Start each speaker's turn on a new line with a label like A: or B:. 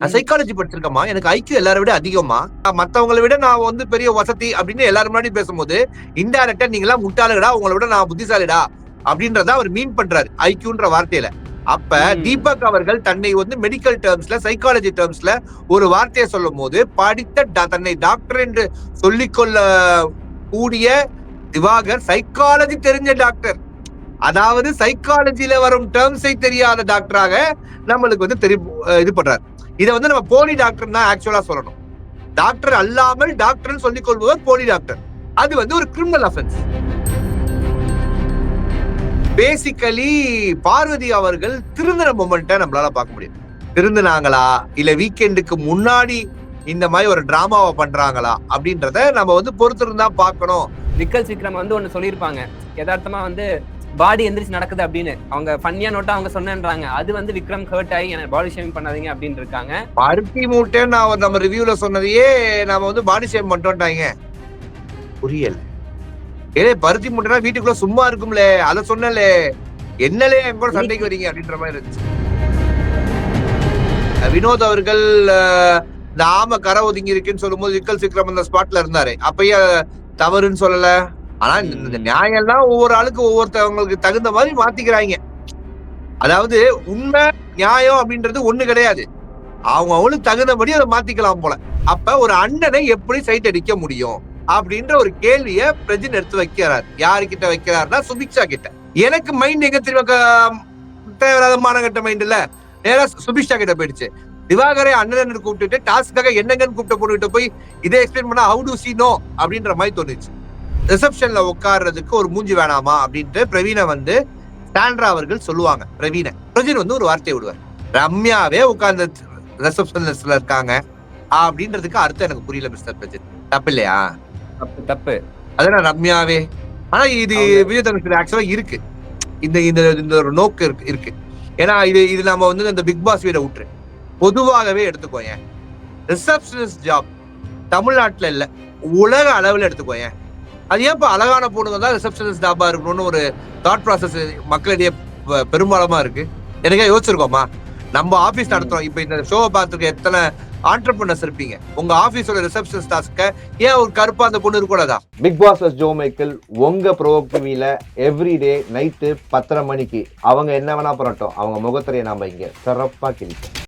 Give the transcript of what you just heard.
A: நான் சைக்காலஜி படிச்சிருக்கேம்மா, எனக்கு ஐக்யூ எல்லாரை விட அதிகமா. மத்தவங்களை விட நான் வந்து பெரிய வசதி அப்படின்னு எல்லாரும் முன்னாடி பேசும்போது இன்டைரக்டா நீங்களாம் முட்டாளுடா, உங்களை விட நான் புத்திசாலிடா அப்படின்றத அவர் மீன் பண்றாரு ஐக்யூன்ற வார்த்தையில. அப்ப தீபக் அவர்கள் தன்னை வந்து மெடிக்கல் டேர்ம்ஸ்ல சைக்காலஜி டேர்ம்ஸ்ல ஒரு வார்த்தையை சொல்லும் போது படித்த தன்னை டாக்டர் என்று சொல்லிக்கொள்ள கூடிய திவாகர் சைக்காலஜி தெரிஞ்ச டாக்டர், அதாவது சைக்காலஜில வரும் டேர்ம்ஸை தெரியாத டாக்டராக நம்மளுக்கு வந்து இது பண்றாரு. இதை வந்து நம்ம போலி டாக்டர் தான் ஆக்சுவலா சொல்லணும். டாக்டர் அல்லாமல் டாக்டர் சொல்லிக் கொள்பவர் போலி டாக்டர். அது வந்து ஒரு கிரிமினல் அஃபென்ஸ். பேசிக்கலி பார்வதி அவர்கள் திருந்தின மொமெண்ட்டை நம்மளால பார்க்க முடியும். திருந்தினாங்களா இல்ல வீக்கெண்டுக்கு முன்னாடி இந்த மாதிரி ஒரு டிராமாவை பண்றாங்களா அப்படின்றத நம்ம வந்து பொறுத்திருந்தா பார்க்கணும்.
B: விக்கல் விக்ரம் வந்து ஒண்ணு சொல்லியிருப்பாங்க, யதார்த்தமா வந்து பாடி எந்திரிச்சு நடக்குது அப்படின்னு அவங்க ஃபன்னியா நோட்டா அவங்க சொன்னேன்றாங்க. அது வந்து விக்ரம் ஹர்ட் ஆகி எனக்கு பாடி ஷேமிங் பண்ணாதீங்க அப்படின்னு இருக்காங்க.
A: பருத்தி மூட்டை நான் நம்ம ரிவ்யூல சொன்னதையே நாம வந்து பாடி ஷேம் பண்ணிட்டோம்ட்டாங்க. புரியல. ஏ பருத்தி மூட்டைனா வீட்டுக்குள்ள சும்மா இருக்கும்ல, அத சொன்னலே என்னலே என் கூட சண்டைக்கு வரீங்க அப்படின்ற மாதிரி இருந்துச்சு. வினோத் அவர்கள் இந்த ஆம கரை ஒதுங்கி இருக்குன்னு சொல்லும் போது விக்கல் விக்ரம் அந்த ஸ்பாட்ல இருந்தாரு. அப்பயே தவறுன்னு சொல்லல. ஆனா இந்த நியாயம் எல்லாம் ஒவ்வொரு ஆளுக்கு ஒவ்வொருத்தவங்களுக்கு தகுந்த மாதிரி மாத்திக்கிறாங்க. அதாவது உண்மை நியாயம் அப்படின்றது ஒண்ணு கிடையாது, அவங்க அவங்களுக்கு தகுந்தபடி அதை மாத்திக்கலாம் போல. அப்ப ஒரு அண்ணனை எப்படி சைட் அடிக்க முடியும் அப்படின்ற ஒரு கேள்விய பிரஜின் எடுத்து வைக்கிறார். யாருக்கிட்ட வைக்கிறாருன்னா சுபிக்ஷா கிட்ட. எனக்கு மைண்ட் எங்க தெரியுமா தேவையில்லாத மானகட்ட மைண்ட் இல்ல, நேரா சுபிக்ஷா கிட்ட போயிடுச்சு. திவாகரை அண்ணன் கூப்பிட்டுட்டு டாஸ்க்காக என்னங்கன்னு கூப்பிட்ட பொண்ணுகிட்ட போய் இதை எக்ஸ்பிளைன் பண்ணா ஹவு டு சி நோ அப்படின்ற மாதிரி தோணுச்சு. ரிசப்ஷன்ல உட்கார்றதுக்கு ஒரு மூஞ்சி வேணாமா அப்படின்ட்டு பிரவீனை வந்து சாண்ட்ரா அவர்கள் சொல்லுவாங்க. பிரஜின் வந்து ஒரு வார்த்தையை விடுவார், ரம்யாவே உட்கார்ந்து ரிசப்ஷன்ல இருக்காங்க அப்படின்றதுக்கு அர்த்தம் எனக்கு புரியல மிஸ்டர் பிரஜின். தப்பு இல்லையா?
B: தப்பு.
A: அதான் ரம்யாவே. ஆனா இது விஜய் ஆக்சுவலா இருக்கு, இந்த ஒரு நோக்கு இருக்கு. ஏன்னா இது நம்ம வந்து இந்த பிக் பாஸ் வீட விட்டுரு பொதுவாகவே எடுத்துக்கோங்க. ரிசப்ஷனிஸ்ட் ஜாப் தமிழ்நாட்டுல இல்ல, உலக அளவுல எடுத்துக்கோங்க. அது ஏன் இப்ப அழகான பொண்ணுங்க தான் ரிசப்ஷனிஸ்ட் ஜாபா இருக்கணும்னு ஒரு தாட் ப்ராசஸ் மக்களிடையே பெரும்பாலமா இருக்கு. எனக்கே யோசிச்சிருக்கோமா? நம்ம ஆபீஸ் நடத்துறோம், இப்ப இந்த ஷோவை பார்த்துருக்க எத்தனை ஆண்டர்பிரினர்ஸ் இருப்பீங்க, உங்க ஆபீஸோட ரிசப்ஷனிஸ்ட் டாஸ்க்க ஏன் ஒரு கருப்பா அந்த பொண்ணு இருக்கக்கூடாதா?
C: பிக் பாஸ் ஜோ மைக்கேல் உங்க ப்ரோவோக் டிவில எவ்ரிடே நைட்டு 10:30 மணிக்கு அவங்க என்ன வேணா பண்ணட்டும், அவங்க முகத்திரையை நாம இங்க சிறப்பா கிழிப்போம்.